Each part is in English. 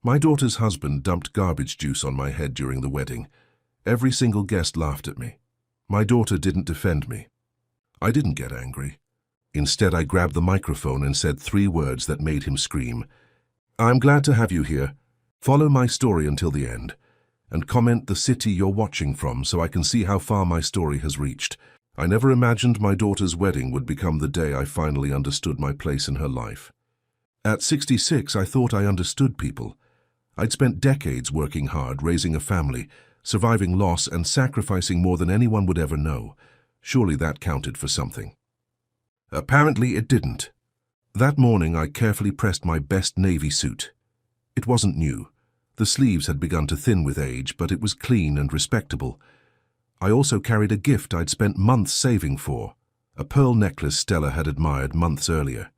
My daughter's husband dumped garbage juice on my head during the wedding. Every single guest laughed at me. My daughter didn't defend me. I didn't get angry. Instead, I grabbed the microphone and said 3 words that made him scream. I'm glad to have you here. Follow my story until the end, and comment the city you're watching from so I can see how far my story has reached. I never imagined my daughter's wedding would become the day I finally understood my place in her life. At 66, I thought I understood people. I'd spent decades working hard, raising a family, surviving loss, and sacrificing more than anyone would ever know. Surely that counted for something. Apparently it didn't. That morning I carefully pressed my best navy suit. It wasn't new. The sleeves had begun to thin with age, but it was clean and respectable. I also carried a gift I'd spent months saving for, a pearl necklace Stella had admired months earlier.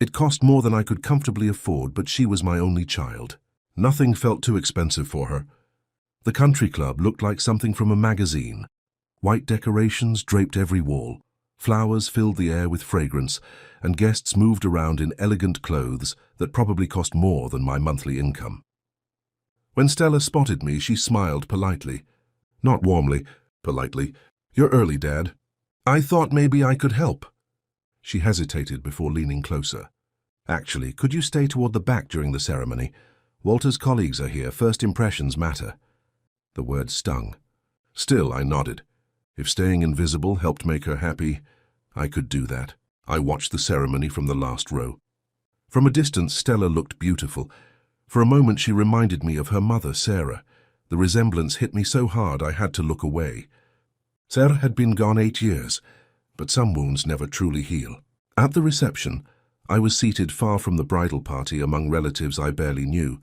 It cost more than I could comfortably afford, but she was my only child. Nothing felt too expensive for her. The country club looked like something from a magazine. White decorations draped every wall. Flowers filled the air with fragrance, and guests moved around in elegant clothes that probably cost more than my monthly income. When Stella spotted me, she smiled politely. Not warmly, politely. You're early, Dad. I thought maybe I could help. She hesitated before leaning closer. Actually, could you stay toward the back during the ceremony? Walter's colleagues are here. First impressions matter. The word stung. Still, I nodded. If staying invisible helped make her happy, I could do that. I watched the ceremony from the last row. From a distance, Stella looked beautiful. For a moment, she reminded me of her mother, Sarah. The resemblance hit me so hard I had to look away. Sarah had been gone 8 years, but some wounds never truly heal. At the reception, I was seated far from the bridal party among relatives I barely knew.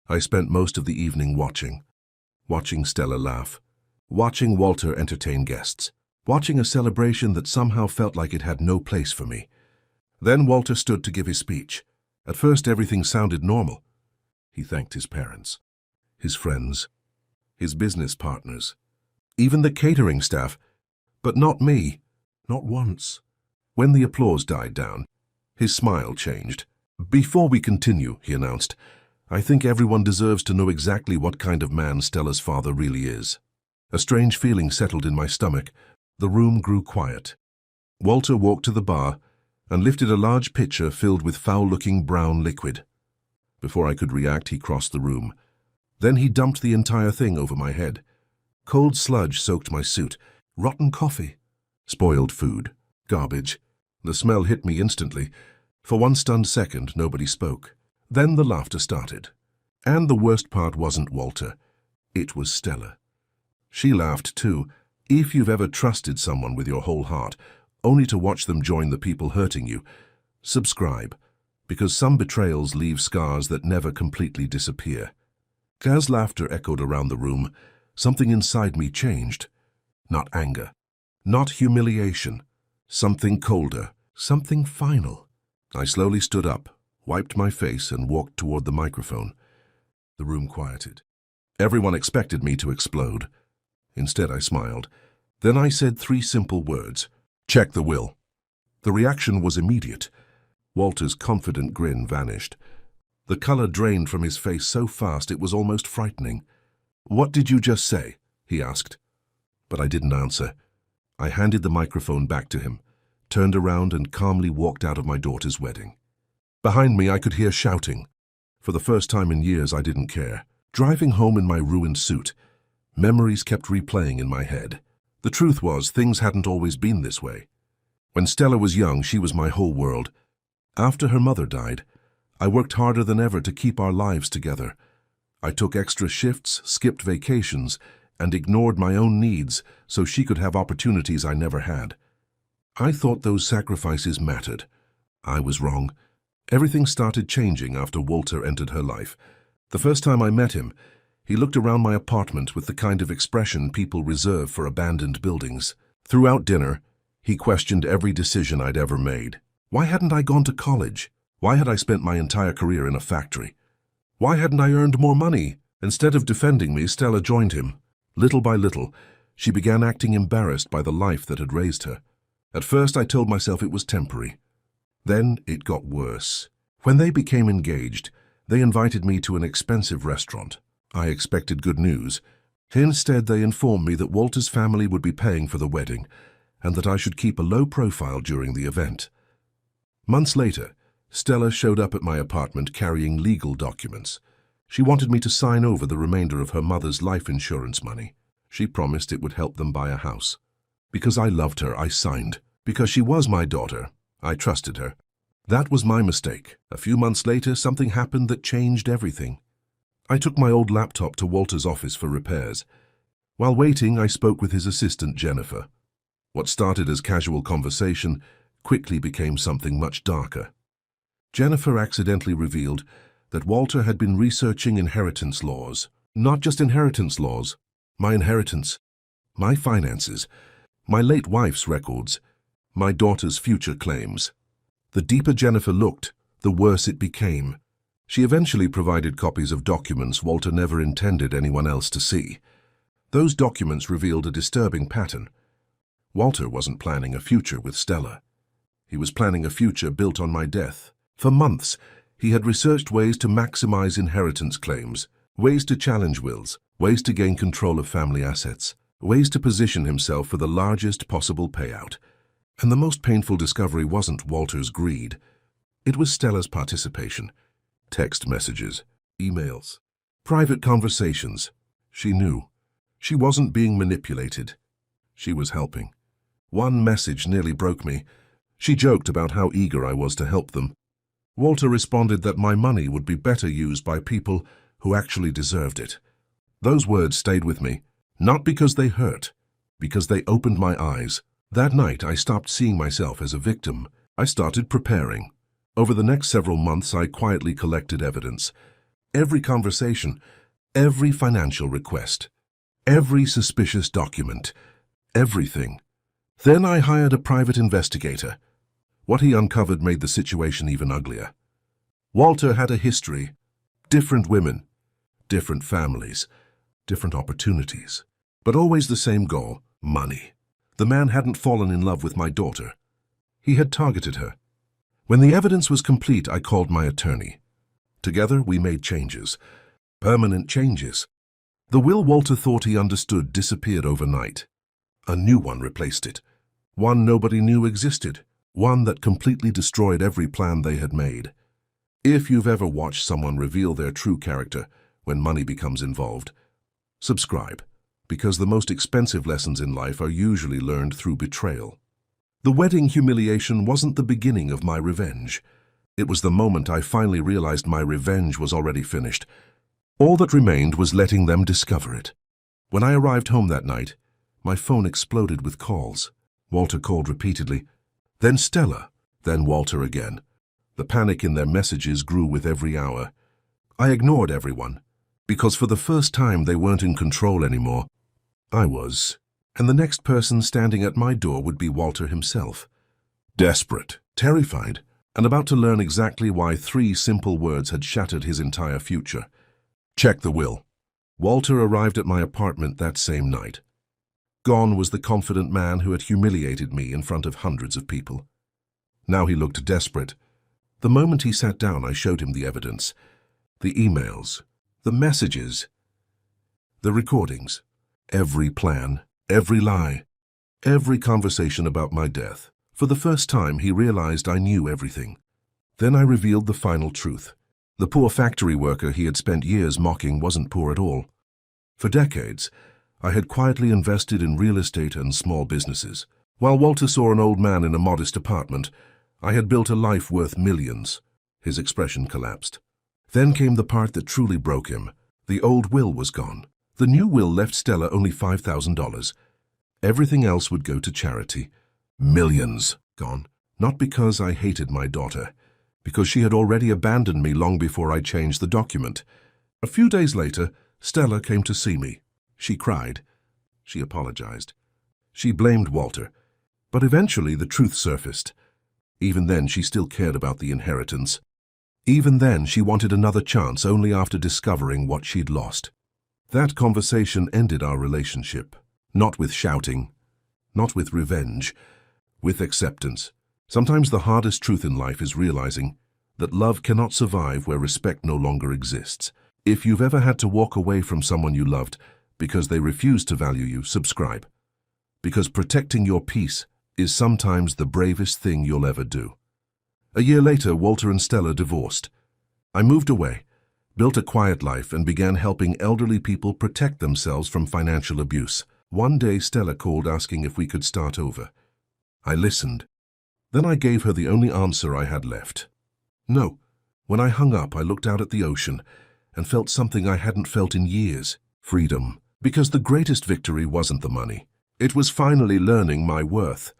I spent most of the evening watching Stella laugh, watching Walter entertain guests, watching a celebration that somehow felt like it had no place for me. Then Walter stood to give his speech. At first, everything sounded normal. He thanked his parents, his friends, his business partners, even the catering staff, but not me, not once. When the applause died down, his smile changed. Before we continue, he announced, I think everyone deserves to know exactly what kind of man Stella's father really is. A strange feeling settled in my stomach. The room grew quiet. Walter walked to the bar and lifted a large pitcher filled with foul-looking brown liquid. Before I could react, he crossed the room. Then he dumped the entire thing over my head. Cold sludge soaked my suit. Rotten coffee. Spoiled food. Garbage. The smell hit me instantly. For one stunned second, nobody spoke. Then the laughter started. And the worst part wasn't Walter. It was Stella. She laughed too. If you've ever trusted someone with your whole heart, only to watch them join the people hurting you, subscribe, because some betrayals leave scars that never completely disappear. As laughter echoed around the room, something inside me changed. Not anger, not humiliation, something colder, something final. I slowly stood up, wiped my face, and walked toward the microphone. The room quieted. Everyone expected me to explode. Instead, I smiled. Then I said 3 simple words. Check the will. The reaction was immediate. Walter's confident grin vanished. The color drained from his face so fast it was almost frightening. What did you just say? He asked. But I didn't answer. I handed the microphone back to him, turned around and calmly walked out of my daughter's wedding. Behind me, I could hear shouting. For the first time in years, I didn't care. Driving home in my ruined suit, memories kept replaying in my head. The truth was, things hadn't always been this way. When Stella was young, she was my whole world. After her mother died, I worked harder than ever to keep our lives together. I took extra shifts, skipped vacations, and ignored my own needs so she could have opportunities I never had. I thought those sacrifices mattered. I was wrong. Everything started changing after Walter entered her life. The first time I met him, he looked around my apartment with the kind of expression people reserve for abandoned buildings. Throughout dinner, he questioned every decision I'd ever made. Why hadn't I gone to college? Why had I spent my entire career in a factory? Why hadn't I earned more money? Instead of defending me, Stella joined him. Little by little, she began acting embarrassed by the life that had raised her. At first, I told myself it was temporary. Then it got worse. When they became engaged, They invited me to an expensive restaurant. I expected good news. Instead, they informed me that Walter's family would be paying for the wedding and that I should keep a low profile during the event. Months later, Stella showed up at my apartment carrying legal documents. She wanted me to sign over the remainder of her mother's life insurance money. She promised it would help them buy a house. Because I loved her, I signed. Because she was my daughter, I trusted her. That was my mistake. A few months later, something happened that changed everything. I took my old laptop to Walter's office for repairs. While waiting, I spoke with his assistant, Jennifer. What started as casual conversation quickly became something much darker. Jennifer accidentally revealed that Walter had been researching inheritance laws. Not just inheritance laws, my inheritance, my finances, my late wife's records, my daughter's future claims. The deeper Jennifer looked, the worse it became. She eventually provided copies of documents Walter never intended anyone else to see. Those documents revealed a disturbing pattern. Walter wasn't planning a future with Stella. He was planning a future built on my death. For months, he had researched ways to maximize inheritance claims, ways to challenge wills, ways to gain control of family assets, ways to position himself for the largest possible payout. And the most painful discovery wasn't Walter's greed. It was Stella's participation. Text messages, emails, private conversations. She knew. She wasn't being manipulated. She was helping. One message nearly broke me. She joked about how eager I was to help them. Walter responded that my money would be better used by people who actually deserved it. Those words stayed with me, not because they hurt, because they opened my eyes. That night, I stopped seeing myself as a victim. I started preparing. Over the next several months, I quietly collected evidence. Every conversation, every financial request, every suspicious document, everything. Then I hired a private investigator. What he uncovered made the situation even uglier. Walter had a history. Different women, different families, different opportunities. But always the same goal, money. The man hadn't fallen in love with my daughter. He had targeted her. When the evidence was complete, I called my attorney. Together, we made changes. Permanent changes. The will Walter thought he understood disappeared overnight. A new one replaced it. One nobody knew existed. One that completely destroyed every plan they had made. If you've ever watched someone reveal their true character when money becomes involved, subscribe, because the most expensive lessons in life are usually learned through betrayal. The wedding humiliation wasn't the beginning of my revenge. It was the moment I finally realized my revenge was already finished. All that remained was letting them discover it. When I arrived home that night, my phone exploded with calls. Walter called repeatedly, then Stella, then Walter again. The panic in their messages grew with every hour. I ignored everyone, because for the first time they weren't in control anymore. I was, and the next person standing at my door would be Walter himself. Desperate, terrified, and about to learn exactly why 3 simple words had shattered his entire future. Check the will. Walter arrived at my apartment that same night. Gone was the confident man who had humiliated me in front of hundreds of people. Now he looked desperate. The moment he sat down, I showed him the evidence. The emails, the messages, the recordings, every plan, every lie, every conversation about my death. For the first time, he realized I knew everything. Then I revealed the final truth. The poor factory worker he had spent years mocking wasn't poor at all. For decades, I had quietly invested in real estate and small businesses. While Walter saw an old man in a modest apartment, I had built a life worth millions. His expression collapsed. Then came the part that truly broke him. The old will was gone. The new will left Stella only $5,000. Everything else would go to charity. Millions gone. Not because I hated my daughter, because she had already abandoned me long before I changed the document. A few days later, Stella came to see me. She cried. She apologized. She blamed Walter. But eventually the truth surfaced. Even then, she still cared about the inheritance. Even then, she wanted another chance only after discovering what she'd lost. That conversation ended our relationship. Not with shouting, not with revenge, with acceptance. Sometimes the hardest truth in life is realizing that love cannot survive where respect no longer exists. If you've ever had to walk away from someone you loved because they refused to value you, subscribe. Because protecting your peace is sometimes the bravest thing you'll ever do. A year later, Walter and Stella divorced. I moved away, built a quiet life, and began helping elderly people protect themselves from financial abuse. One day, Stella called asking if we could start over. I listened. Then I gave her the only answer I had left. No. When I hung up, I looked out at the ocean and felt something I hadn't felt in years. Freedom. Because the greatest victory wasn't the money. It was finally learning my worth.